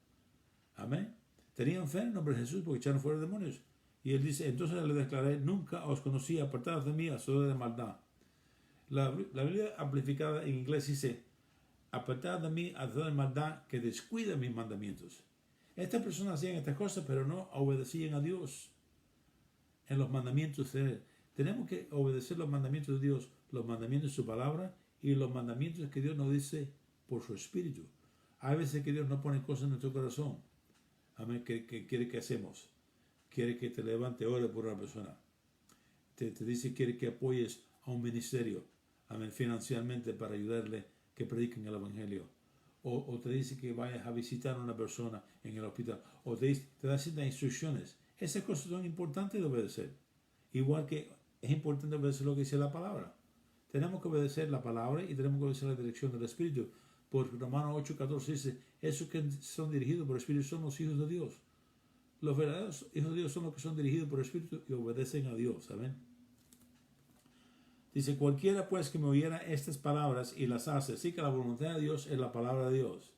Amén. Tenían fe en el nombre de Jesús porque echaron fuera demonios. Y él dice, entonces le declaré, nunca os conocí, apartados de mí, hacedores de maldad. La Biblia amplificada en inglés dice, apartados de mí, hacedores de maldad, que descuidan mis mandamientos. Estas personas hacían estas cosas, pero no obedecían a Dios en los mandamientos de Él. Tenemos que obedecer los mandamientos de Dios, los mandamientos de su palabra y los mandamientos que Dios nos dice por su Espíritu. Hay veces que Dios nos pone cosas en nuestro corazón. Amén, que quiere que hacemos. Quiere que te levante, ore por una persona. Te dice, quiere que apoyes a un ministerio, amén, financieramente para ayudarle que prediquen el Evangelio. O te dice que vayas a visitar a una persona en el hospital. O te da ciertas instrucciones. Esas cosas son importantes de obedecer. Igual que es importante obedecer lo que dice la palabra. Tenemos que obedecer la palabra y tenemos que obedecer la dirección del Espíritu. Porque Romanos 8:14 dice, esos que son dirigidos por el Espíritu son los hijos de Dios. Los verdaderos hijos de Dios son los que son dirigidos por el Espíritu y obedecen a Dios. Amén. Dice, cualquiera pues que me oyera estas palabras y las hace, así que la voluntad de Dios es la palabra de Dios.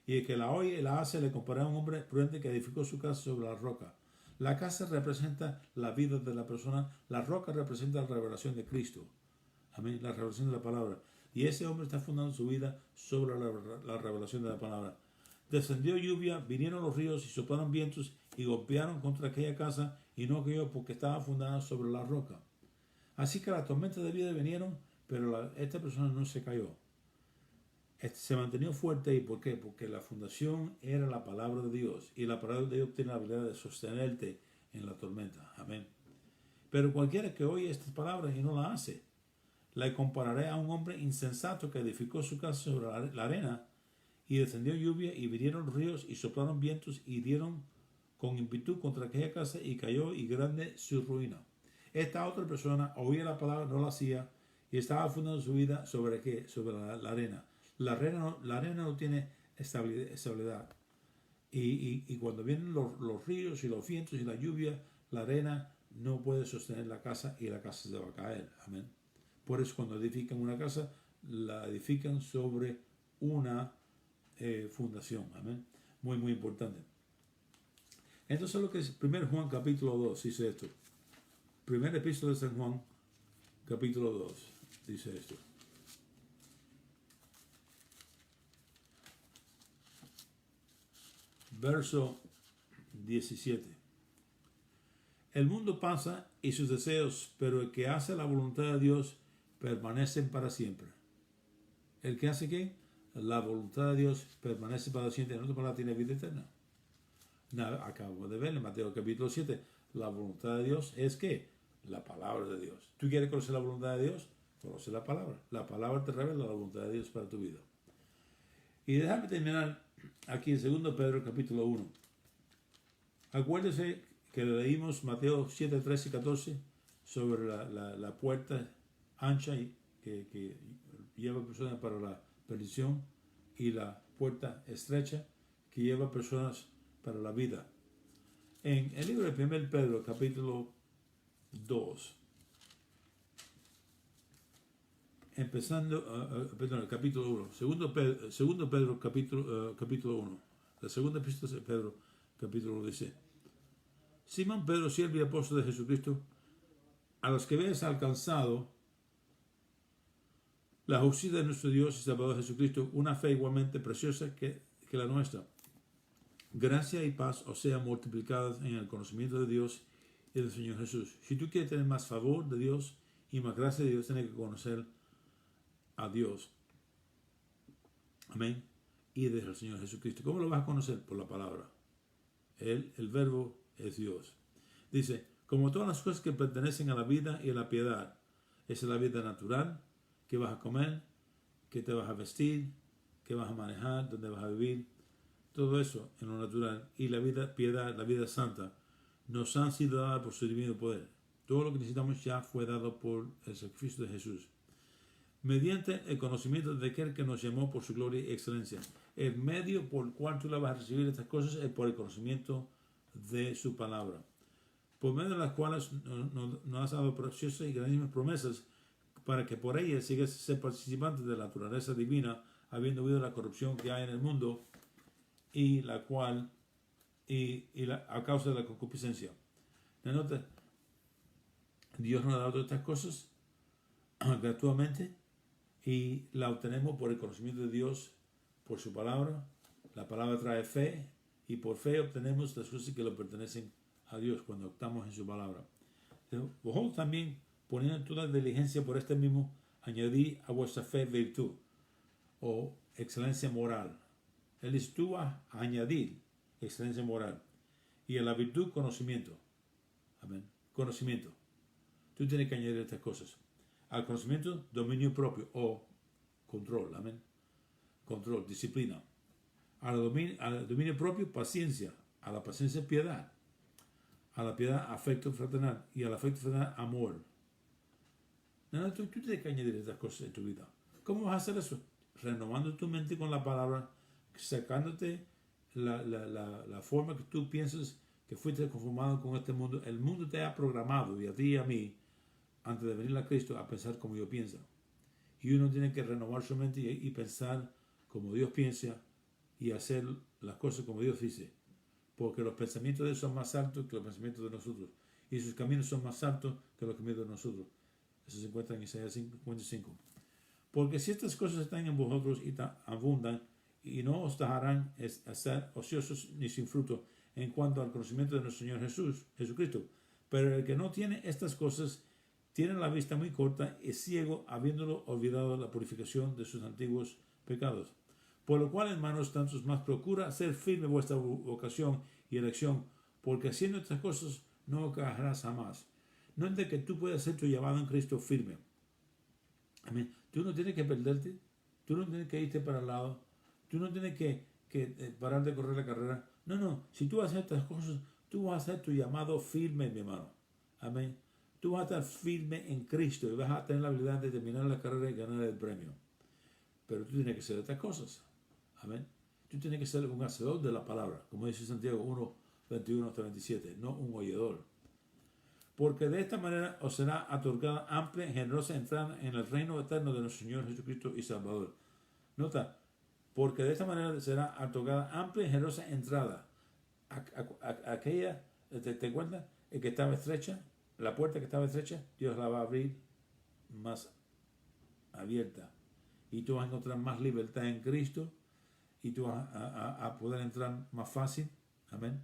Y el que la oye y la hace le comparará a un hombre prudente que edificó su casa sobre la roca. La casa representa la vida de la persona, la roca representa la revelación de Cristo. Amén, la revelación de la palabra. Y ese hombre está fundando su vida sobre la revelación de la palabra. Descendió lluvia, vinieron los ríos y soplaron vientos y golpearon contra aquella casa y no cayó porque estaba fundada sobre la roca. Así que las tormentas de vida vinieron, pero esta persona no se cayó. Se mantenía fuerte. ¿Y por qué? Porque la fundación era la palabra de Dios. Y la palabra de Dios tiene la habilidad de sostenerte en la tormenta. Amén. Pero cualquiera que oye estas palabras y no las hace, la compararé a un hombre insensato que edificó su casa sobre la arena, y descendió lluvia, y vinieron ríos, y soplaron vientos, y dieron con ímpetu contra aquella casa, y cayó, y grande su ruina. Esta otra persona oía la palabra, no la hacía, y estaba fundando su vida sobre ¿qué? Sobre la arena. La arena no tiene estabilidad. Y cuando vienen los ríos y los vientos y la lluvia, la arena no puede sostener la casa y la casa se va a caer. Amén. Por eso cuando edifican una casa, la edifican sobre una fundación. Amén. Muy, muy importante. Entonces lo que es 1 Juan capítulo 2 dice esto. Primer epístola de San Juan capítulo 2 dice esto. Verso 17. El mundo pasa y sus deseos, pero el que hace la voluntad de Dios permanece para siempre. ¿El que hace qué? La voluntad de Dios permanece para siempre. En otras palabras, tiene vida eterna. Acabo de ver en Mateo capítulo 7. La voluntad de Dios es ¿qué? La palabra de Dios. ¿Tú quieres conocer la voluntad de Dios? Conoce la palabra. La palabra te revela la voluntad de Dios para tu vida. Y déjame terminar aquí en 2 Pedro capítulo 1. Acuérdese que leímos Mateo 7, 13 y 14 sobre la puerta ancha que lleva personas para la perdición y la puerta estrecha que lleva personas para la vida. En el libro de 1 Pedro capítulo 2, el capítulo 1, segundo Pedro capítulo 1, la segunda epístola de Pedro capítulo 1 dice: Simón Pedro, siervo y apóstol de Jesucristo, a los que habéis alcanzado la justicia de nuestro Dios y Salvador Jesucristo, una fe igualmente preciosa que la nuestra. Gracia y paz os sean multiplicadas en el conocimiento de Dios y del Señor Jesús. Si tú quieres tener más favor de Dios y más gracia de Dios, tienes que conocer a Dios. Amén. Y del Señor Jesucristo. ¿Cómo lo vas a conocer? Por la palabra. El verbo es Dios. Dice, como todas las cosas que pertenecen a la vida y a la piedad. Esa es la vida natural, que vas a comer, que te vas a vestir, que vas a manejar, dónde vas a vivir. Todo eso en lo natural. Y la vida piedad, la vida santa, nos han sido dadas por su divino poder. Todo lo que necesitamos ya fue dado por el sacrificio de Jesús. Mediante el conocimiento de aquel que nos llamó por su gloria y excelencia. El medio por el cual tú la vas a recibir estas cosas es por el conocimiento de su palabra, por medio de las cuales nos has dado preciosas y grandísimas promesas, para que por ellas sigas ser participante de la naturaleza divina, habiendo huido la corrupción que hay en el mundo y la cual a causa de la concupiscencia. Nota, Dios nos ha dado estas cosas gratuitamente y la obtenemos por el conocimiento de Dios, por su palabra. La palabra trae fe y por fe obtenemos las cosas que le pertenecen a Dios cuando optamos en su palabra. Vosotros también, poniendo toda diligencia por este mismo, añadid a vuestra fe virtud o excelencia moral. Él dice, tú vas a añadir excelencia moral y a la virtud conocimiento. Amén. Conocimiento. Tú tienes que añadir estas cosas. Al conocimiento, dominio propio o control. Amén. Control, disciplina. Al dominio propio, paciencia. A la paciencia, piedad. A la piedad, afecto fraternal. Y al afecto fraternal, amor. Tú tienes que añadir estas cosas en tu vida. ¿Cómo vas a hacer eso? Renovando tu mente con la palabra, sacándote la forma que tú piensas que fuiste conformado con este mundo. El mundo te ha programado, y a ti y a mí, antes de venir a Cristo, a pensar como yo pienso. Y uno tiene que renovar su mente y pensar como Dios piensa y hacer las cosas como Dios dice. Porque los pensamientos de Él son más altos que los pensamientos de nosotros. Y sus caminos son más altos que los caminos de nosotros. Eso se encuentra en Isaías 55. Porque si estas cosas están en vosotros y abundan, y no os dejarán ser ociosos ni sin fruto en cuanto al conocimiento de nuestro Señor Jesucristo. Pero el que no tiene estas cosas tiene la vista muy corta y ciego, habiéndolo olvidado la purificación de sus antiguos pecados. Por lo cual, hermanos, tantos más procura ser firme vuestra vocación y elección, porque haciendo estas cosas no caerás jamás. No es de que tú puedas ser tu llamado en Cristo firme. Amén. Tú no tienes que perderte, tú no tienes que irte para el lado, tú no tienes que parar de correr la carrera. No, si tú haces estas cosas, tú vas a hacer tu llamado firme, mi hermano. Amén. Tú vas a estar firme en Cristo y vas a tener la habilidad de terminar la carrera y ganar el premio. Pero tú tienes que hacer estas cosas. Amén. Tú tienes que ser un hacedor de la palabra, como dice Santiago 1, 21 hasta 27, no un oidor. Porque de esta manera os será otorgada amplia y generosa entrada en el reino eterno de nuestro Señor Jesucristo y Salvador. Nota, porque de esta manera será otorgada amplia y generosa entrada. Aquella, ¿te acuerdas? El que estaba estrecha, la puerta que estaba estrecha, Dios la va a abrir más abierta. Y tú vas a encontrar más libertad en Cristo y tú vas a poder entrar más fácil. Amén.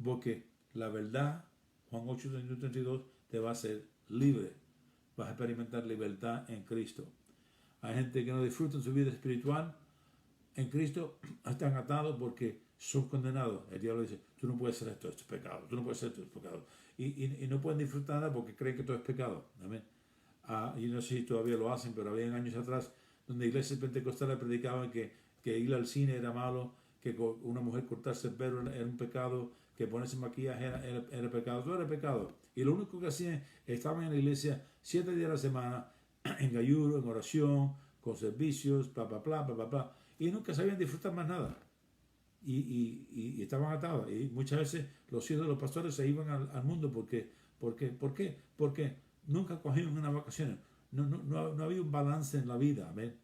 porque la verdad, Juan 8, 32, te va a hacer libre. Vas a experimentar libertad en Cristo. Hay gente que no disfruta su vida espiritual en Cristo, están atados porque son condenados. El diablo dice, tú no puedes hacer esto es pecado, tú no puedes hacer esto es pecado. Y no pueden disfrutar nada porque creen que todo es pecado. Amén. Yo no sé si todavía lo hacen, pero había años atrás donde iglesias pentecostales predicaban que ir al cine era malo, que una mujer cortarse el pelo era un pecado, que ponerse maquillaje era pecado, todo era pecado. Y lo único que hacían, estaban en la iglesia 7 días a la semana, en ayuno, en oración, con servicios, y nunca sabían disfrutar más nada. Y estaban atados. Y muchas veces los hijos de los pastores se iban al mundo ¿por qué? Porque nunca cogían unas vacaciones. No había un balance en la vida. ¿Ven?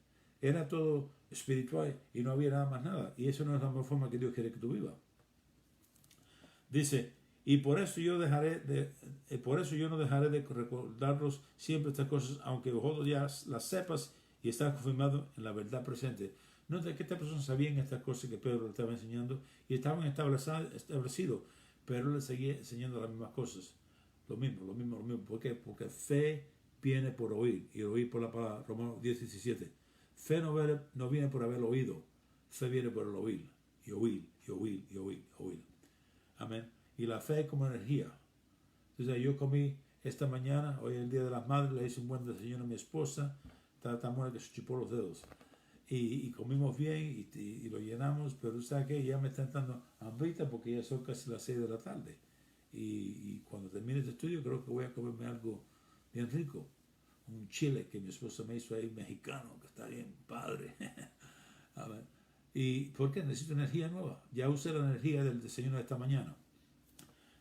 Era todo espiritual y no había nada más nada. Y eso no es la mejor forma que Dios quiere que tú vivas. Dice, y por eso yo no dejaré de recordaros siempre estas cosas, aunque vosotros ya las sepas y estás confirmado en la verdad presente. Nota que estas personas sabían estas cosas que Pedro le estaba enseñando y estaban establecidos, pero él les seguía enseñando las mismas cosas. Lo mismo. ¿Por qué? Porque fe viene por oír y oír por la palabra. Romanos 10, 17. Fe no viene por haber oído, fe viene por el oír. Y oír. Amén. Y la fe como energía. Entonces yo comí esta mañana, hoy es el Día de las Madres, le hice un buen desayuno a mi esposa, está tan buena que se chupó los dedos. Y comimos bien y lo llenamos, pero tú sabes que ya me está entrando hambrita porque ya son casi las 6 de la tarde. Y cuando termine este estudio creo que voy a comerme algo bien rico. Un chile que mi esposa me hizo ahí mexicano, que está bien padre. A ver. ¿Y por qué? Necesito energía nueva. Ya usé la energía del desayuno de esta mañana.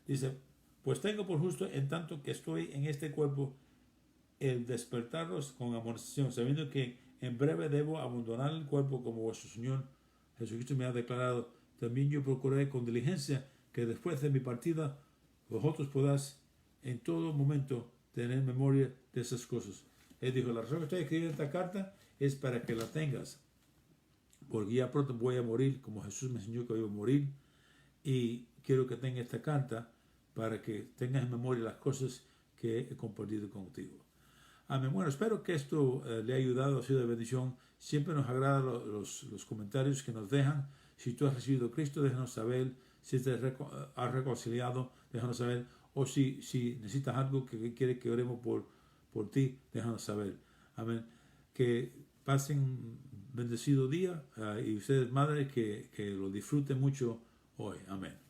Dice, pues tengo por justo en tanto que estoy en este cuerpo el despertaros con amonestación, sabiendo que en breve debo abandonar el cuerpo como vuestro Señor Jesucristo me ha declarado. También yo procuraré con diligencia que después de mi partida vosotros podáis en todo momento tener memoria de esas cosas. Él dijo, la razón que estoy escribiendo esta carta es para que la tengas, porque ya pronto voy a morir, como Jesús me enseñó que iba a morir, y quiero que tenga esta carta para que tengas en memoria las cosas que he compartido contigo. Amén. Bueno, espero que esto le haya ayudado, ha sido de bendición. Siempre nos agradan los comentarios que nos dejan. Si tú has recibido a Cristo, déjanos saber. Si te has reconciliado, déjanos saber. O si necesitas algo que quieres que oremos por ti, déjanos saber. Amén. Que pasen un bendecido día y ustedes, madres, que lo disfruten mucho hoy. Amén.